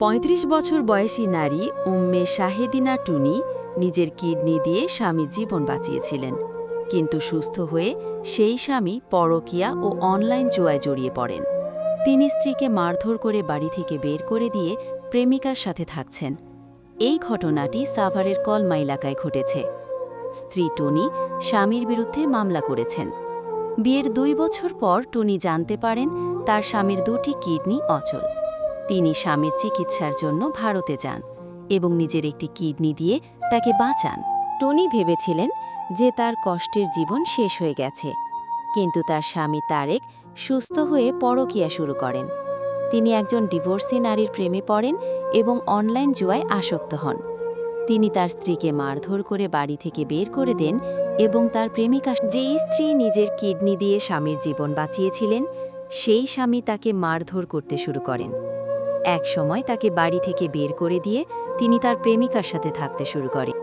৩৫ বছর বয়সী নারী উম্মে শাহেদিনা টুনি নিজের কিডনি দিয়ে স্বামীর জীবন বাঁচিয়েছিলেন, কিন্তু সুস্থ হয়ে সেই স্বামী পরকীয়া ও অনলাইন জুয়ায় জড়িয়ে পড়েন। তিনি স্ত্রীকে মারধর করে বাড়ি থেকে বের করে দিয়ে প্রেমিকার সাথে থাকছেন। এই ঘটনাটি সাভারের কলমা এলাকায় ঘটেছে। স্ত্রী টুনি স্বামীর বিরুদ্ধে মামলা করেছেন। বিয়ের ২ বছর পর টুনি জানতে পারেন তার স্বামীর ২টি কিডনি অচল। তিনি স্বামীর চিকিৎসার জন্য ভারতে যান এবং নিজের একটি কিডনি দিয়ে তাকে বাঁচান। টনি ভেবেছিলেন যে তার কষ্টের জীবন শেষ হয়ে গেছে, কিন্তু তার স্বামী তারেক সুস্থ হয়ে পরকীয়া শুরু করেন। তিনি একজন ডিভোর্সি নারীর প্রেমে পড়েন এবং অনলাইন জুয়ায় আসক্ত হন। তিনি তার স্ত্রীকে মারধর করে বাড়ি থেকে বের করে দেন এবং তার প্রেমিকা, যেই স্ত্রী নিজের কিডনি দিয়ে স্বামীর জীবন বাঁচিয়েছিলেন, সেই স্বামী তাকে মারধর করতে শুরু করেন। এক সময় তাকে বাড়ি থেকে বের করে দিয়ে তিনি তার প্রেমিকার সাথে থাকতে শুরু করেন।